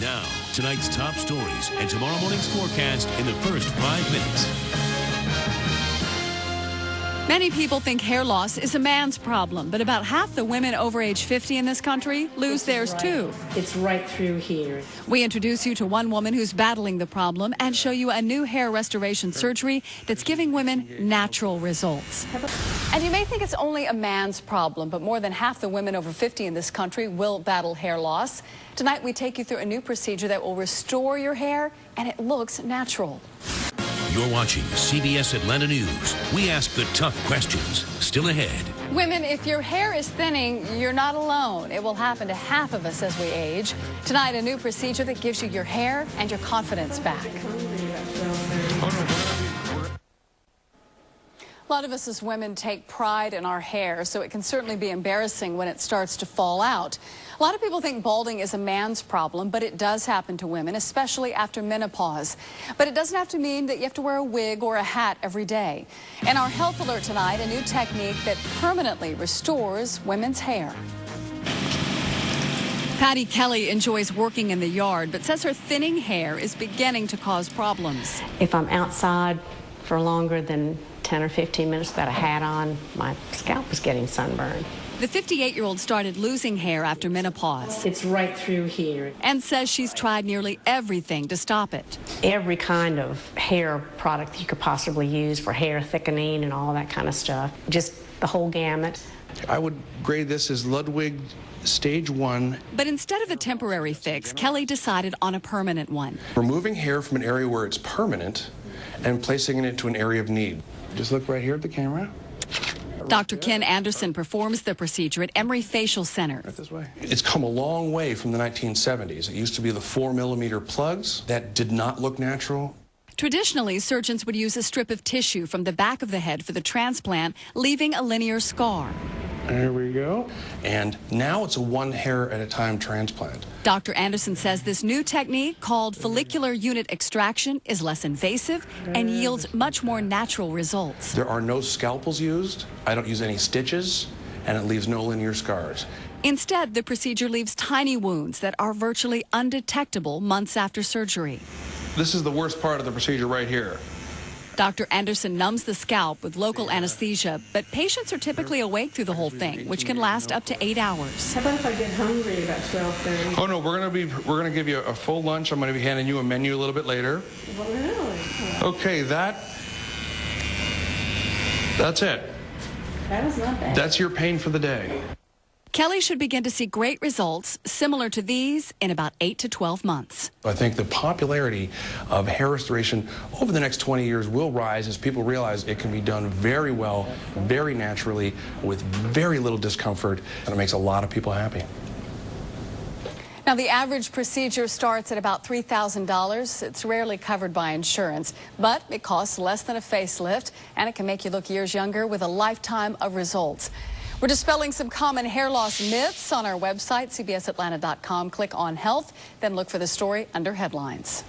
Now, tonight's top stories and tomorrow morning's forecast in the first 5 minutes. Many people think hair loss is a man's problem, but about half the women over age 50 in this country lose theirs too. It's right through here. We introduce you to one woman who's battling the problem and show you a new hair restoration surgery that's giving women natural results. And you may think it's only a man's problem, but more than half the women over 50 in this country will battle hair loss. Tonight we take you through a new procedure that will restore your hair and it looks natural. You're watching CBS Atlanta News. We ask the tough questions. Still ahead. Women, if your hair is thinning, you're not alone. It will happen to half of us as we age. Tonight, a new procedure that gives you your hair and your confidence back. A lot of us as women take pride in our hair, so it can certainly be embarrassing when it starts to fall out. A lot of people think balding is a man's problem, but it does happen to women, especially after menopause. But it doesn't have to mean that you have to wear a wig or a hat every day. In our health alert tonight, a new technique that permanently restores women's hair. Patty Kelly enjoys working in the yard, but says her thinning hair is beginning to cause problems. If I'm outside for longer than 10 or 15 minutes without a hat on, my scalp is getting sunburned. The 58-year-old started losing hair after menopause. It's right through here. And says she's tried nearly everything to stop it. Every kind of hair product you could possibly use for hair thickening and all that kind of stuff. Just the whole gamut. I would grade this as Ludwig Stage 1. But instead of a temporary fix, Kelly decided on a permanent one. Removing hair from an area where it's permanent and placing it into an area of need. Just look right here at the camera. Dr. Ken Anderson performs the procedure at Emory Facial Center. Right this way. It's come a long way from the 1970s. It used to be the 4mm plugs that did not look natural. Traditionally, surgeons would use a strip of tissue from the back of the head for the transplant, leaving a linear scar. There we go. And now it's a one hair at a time transplant. Dr. Anderson says this new technique called Follicular Unit Extraction is less invasive and yields much more natural results. There are no scalpels used. I don't use any stitches, and it leaves no linear scars. Instead, the procedure leaves tiny wounds that are virtually undetectable months after surgery. This is the worst part of the procedure right here. Dr. Anderson numbs the scalp with local anesthesia, but patients are typically awake through the whole thing, which can last up to 8 hours. How about if I get hungry about 12:30? Oh no, we're gonna give you a full lunch. I'm gonna be handing you a menu a little bit later. Well, really? Okay, that's it. That was not bad. That's your pain for the day. Kelly should begin to see great results similar to these in about 8 to 12 months. I think the popularity of hair restoration over the next 20 years will rise as people realize it can be done very well, very naturally, with very little discomfort, and it makes a lot of people happy. Now, the average procedure starts at about $3,000. It's rarely covered by insurance, but it costs less than a facelift, and it can make you look years younger with a lifetime of results. We're dispelling some common hair loss myths on our website, cbsatlanta.com. Click on Health, then look for the story under Headlines.